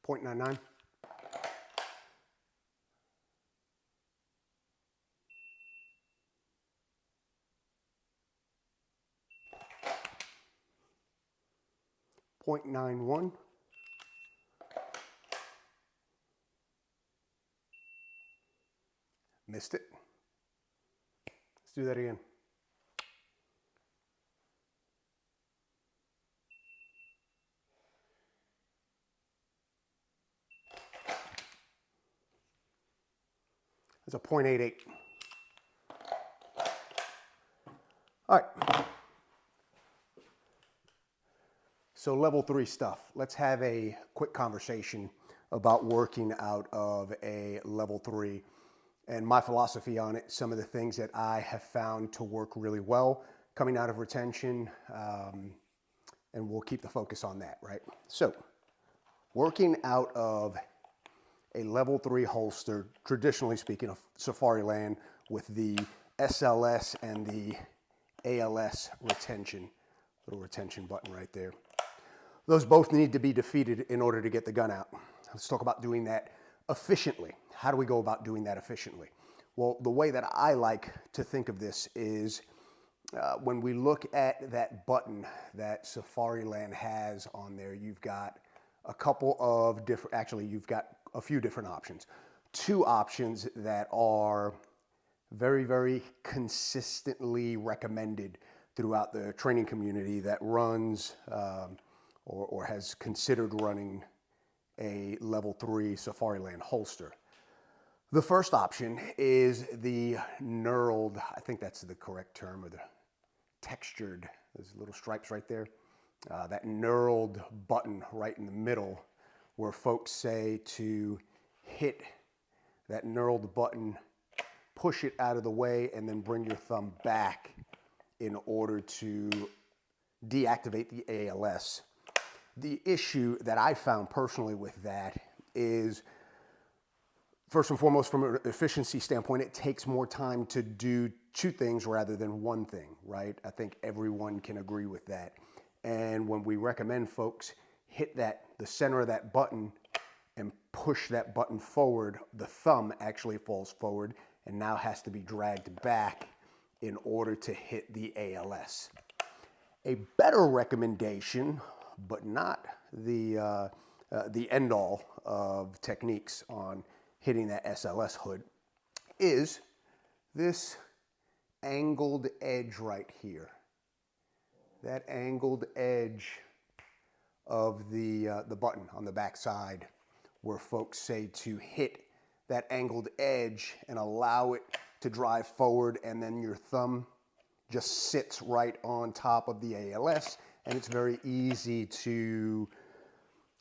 .99. .91. Missed it. Let's do that again. That's a .88. All right. So level 3 stuff. Let's have a quick conversation about working out of a level 3 and my philosophy on it, some of the things that I have found to work really well coming out of retention, and we'll keep the focus on that, right? So working out of a level 3 holster, traditionally speaking of Safariland, with the SLS and the ALS retention, little retention button right there. Those both need to be defeated in order to get the gun out. Let's talk about doing that efficiently. How do we go about doing that efficiently? Well, the way that I like to think of this is when we look at that button that Safariland has on there, you've got a couple of different, actually you've got a few different options. 2 options that are very, very consistently recommended throughout the training community that runs or has considered running a level 3 Safariland holster. The first option is the knurled, I think that's the correct term, or the textured, there's little stripes right there. That knurled button right in the middle, where folks say to hit that knurled button, push it out of the way, and then bring your thumb back in order to deactivate the ALS. The issue that I found personally with that is, first and foremost, from an efficiency standpoint, it takes more time to do 2 things rather than 1 thing, right? I think everyone can agree with that. And when we recommend folks hit the center of that button and push that button forward, the thumb actually falls forward and now has to be dragged back in order to hit the ALS. A better recommendation, but not the end-all of techniques on hitting that SLS hood, is this angled edge right here. That angled edge of the button on the back side, where folks say to hit that angled edge and allow it to drive forward, and then your thumb just sits right on top of the ALS, and it's very easy to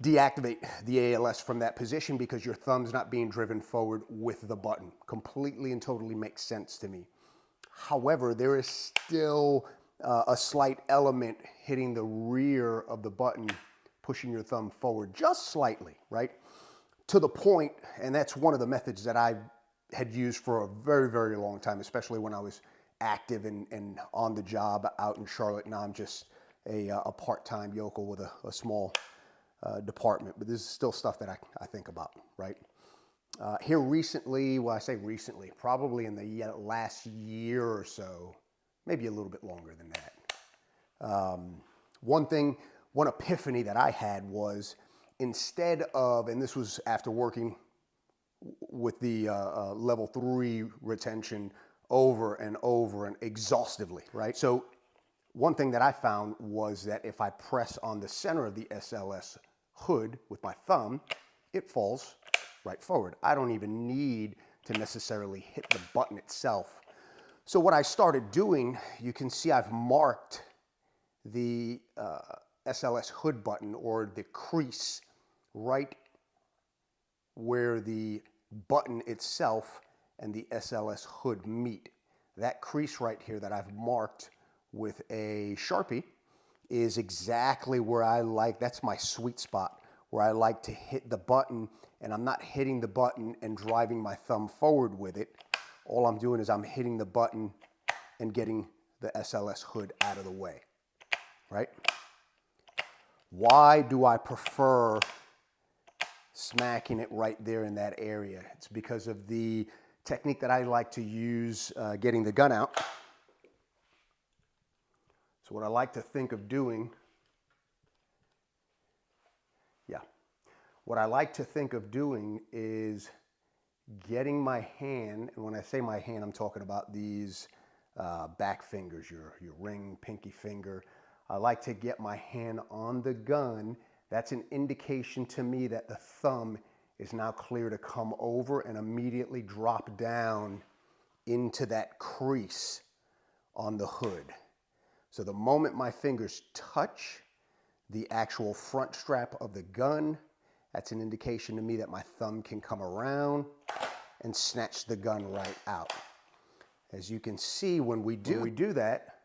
deactivate the ALS from that position because your thumb's not being driven forward with the button. Completely and totally makes sense to me. However, there is still a slight element hitting the rear of the button, pushing your thumb forward just slightly, right? To the point, and that's one of the methods that I had used for a very, very long time, especially when I was active and on the job out in Charlotte. Now I'm just a part-time yokel with a small department, but this is still stuff that I think about, right? Here recently, well, I say recently, probably in the last year or so, maybe a little bit longer than that. One epiphany that I had was, instead of, and this was after working with the level 3 retention over and over and exhaustively, right? So one thing that I found was that if I press on the center of the SLS hood with my thumb, it falls right forward. I don't even need to necessarily hit the button itself. So what I started doing, you can see I've marked the SLS hood button, or the crease, right where the button itself and the SLS hood meet. That crease right here that I've marked with a Sharpie is exactly where I like, that's my sweet spot, where I like to hit the button, and I'm not hitting the button and driving my thumb forward with it. All I'm doing is I'm hitting the button and getting the SLS hood out of the way, right? Why do I prefer smacking it right there in that area. It's because of the technique that I like to use getting the gun out. So what I like to think of doing, what I like to think of doing is getting my hand, and when I say my hand, I'm talking about these back fingers, your ring, pinky finger. I like to get my hand on the gun. That's an indication to me that the thumb is now clear to come over and immediately drop down into that crease on the hood. So the moment my fingers touch the actual front strap of the gun, that's an indication to me that my thumb can come around and snatch the gun right out. As you can see, when we do that,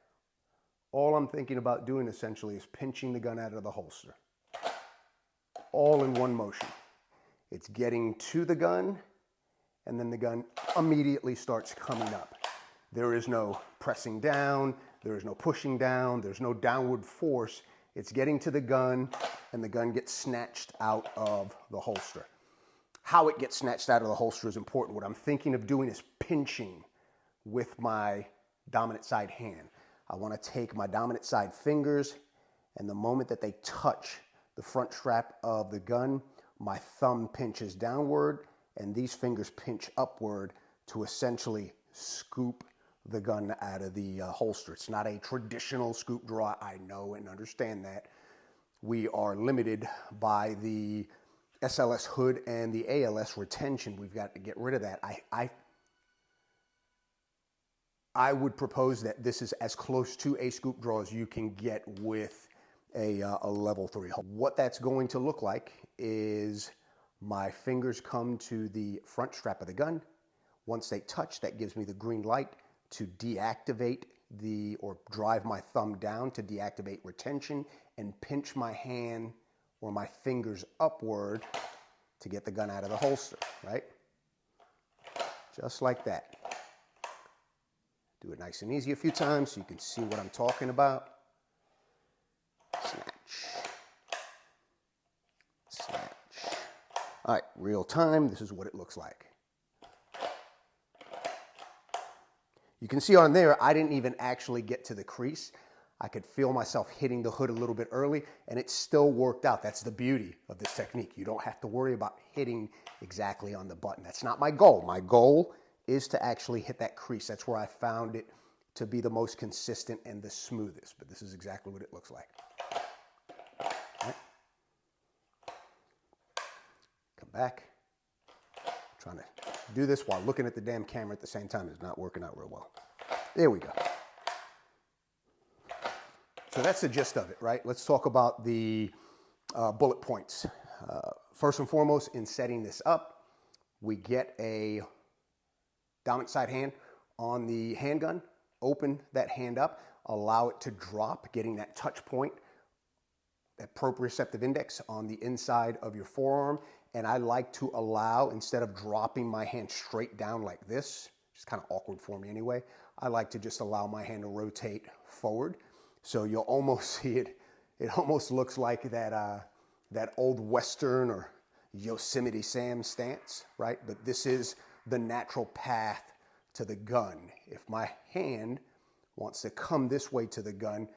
all I'm thinking about doing essentially is pinching the gun out of the holster. All in one motion. It's getting to the gun, and then the gun immediately starts coming up. There is no pressing down, there is no pushing down, there's no downward force. It's getting to the gun, and the gun gets snatched out of the holster. How it gets snatched out of the holster is important. What I'm thinking of doing is pinching with my dominant side hand. I want to take my dominant side fingers, and the moment that they touch the front strap of the gun, my thumb pinches downward, and these fingers pinch upward to essentially scoop the gun out of the holster. It's not a traditional scoop draw. I know and understand that. We are limited by the SLS hood and the ALS retention. We've got to get rid of that. I would propose that this is as close to a scoop draw as you can get with a level 3. What that's going to look like is my fingers come to the front strap of the gun. Once they touch, that gives me the green light to deactivate or drive my thumb down to deactivate retention and pinch my hand or my fingers upward to get the gun out of the holster, right? Just like that. Do it nice and easy a few times so you can see what I'm talking about. Snatch. Snatch. All right, real time, this is what it looks like. You can see on there, I didn't even actually get to the crease. I could feel myself hitting the hood a little bit early, and it still worked out. That's the beauty of this technique. You don't have to worry about hitting exactly on the button. That's not my goal. My goal is to actually hit that crease. That's where I found it to be the most consistent and the smoothest, but this is exactly what it looks like. All right. Come back. Trying to do this while looking at the damn camera at the same time is not working out real well. There we go. So that's the gist of it, right? Let's talk about the bullet points. First and foremost, in setting this up, we get a dominant side hand on the handgun, open that hand up, allow it to drop, getting that touch point, that proprioceptive index on the inside of your forearm. And I like to allow, instead of dropping my hand straight down like this, which is kind of awkward for me anyway, I like to just allow my hand to rotate forward. So you'll almost see it, it almost looks like that old Western or Yosemite Sam stance, right? But this is the natural path to the gun. If my hand wants to come this way to the gun,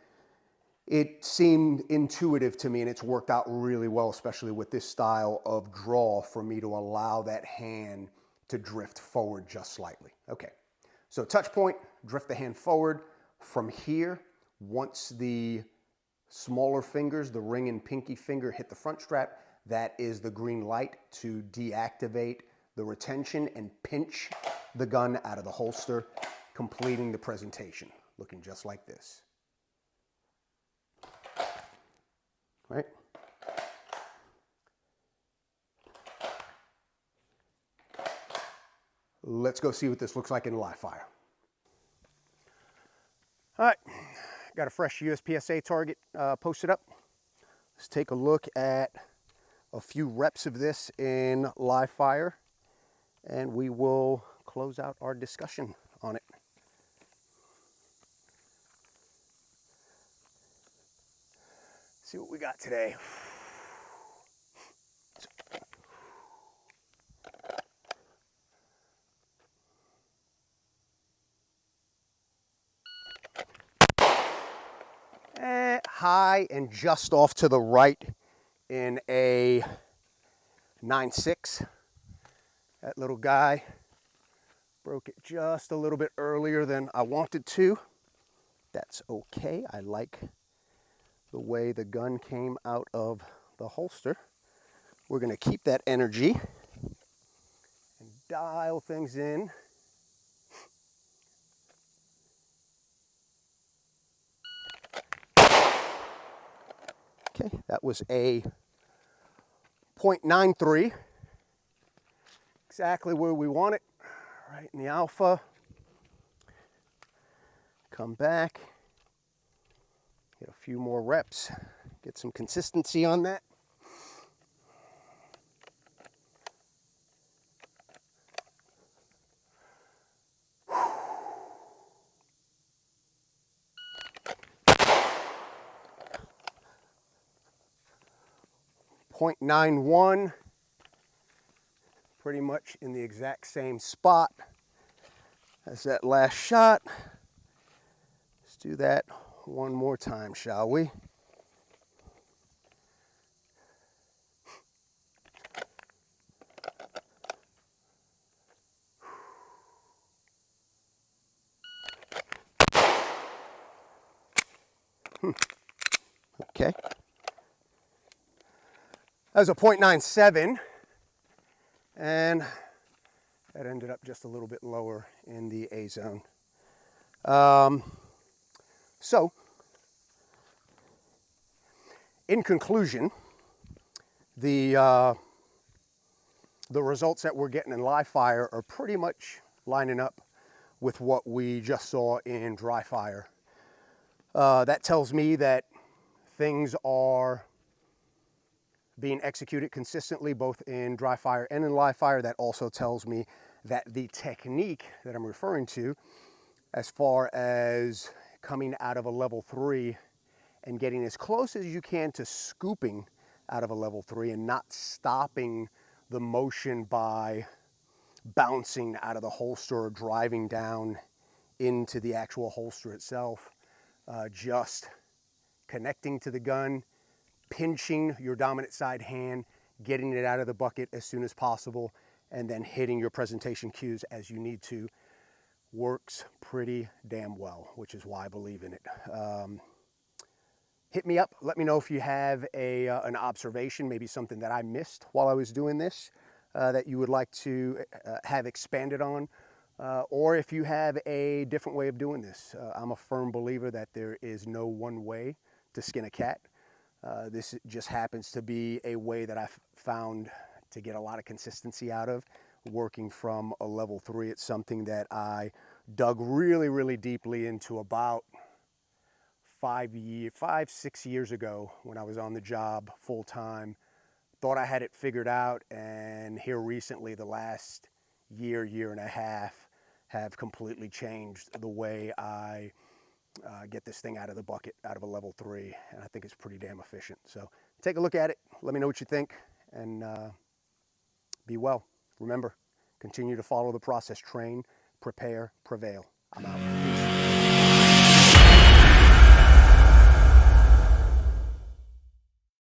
it seemed intuitive to me, and it's worked out really well, especially with this style of draw, for me to allow that hand to drift forward just slightly. Okay, so touch point, drift the hand forward. From here, once the smaller fingers, the ring and pinky finger, hit the front strap, that is the green light to deactivate the retention and pinch the gun out of the holster, completing the presentation, looking just like this. Right? Let's go see what this looks like in live fire. All right, got a fresh USPSA target posted up. Let's take a look at a few reps of this in live fire, and we will close out our discussion on it. See what we got today. high and just off to the right in a 9.6. That little guy broke it just a little bit earlier than I wanted to. That's okay. I like the way the gun came out of the holster. We're going to keep that energy and dial things in. Okay, that was a 0.93. Exactly where we want it, right in the alpha. Come back, get a few more reps, get some consistency on that. .91, pretty much in the exact same spot as that last shot. Let's do that one more time, shall we? Okay. That was a .97, and that ended up just a little bit lower in the A zone. So, in conclusion, the results that we're getting in live fire are pretty much lining up with what we just saw in dry fire. That tells me that things are being executed consistently, both in dry fire and in live fire. That also tells me that the technique that I'm referring to, as far as coming out of a level 3 and getting as close as you can to scooping out of a level 3 and not stopping the motion by bouncing out of the holster or driving down into the actual holster itself, just connecting to the gun, pinching your dominant side hand, getting it out of the bucket as soon as possible, and then hitting your presentation cues as you need to, works pretty damn well, which is why I believe in it. Hit me up. Let me know if you have an observation, maybe something that I missed while I was doing this that you would like to have expanded on, or if you have a different way of doing this. I'm a firm believer that there is no one way to skin a cat. This just happens to be a way that I've found to get a lot of consistency out of, working from a level 3. It's something that I dug really, really deeply into about 5-6 years ago when I was on the job full time. Thought I had it figured out, and here recently, the last year and a half, have completely changed the way I get this thing out of the bucket, out of a level 3, and I think it's pretty damn efficient. So take a look at it, let me know what you think, and be well. Remember, continue to follow the process. Train, prepare, prevail. I'm out.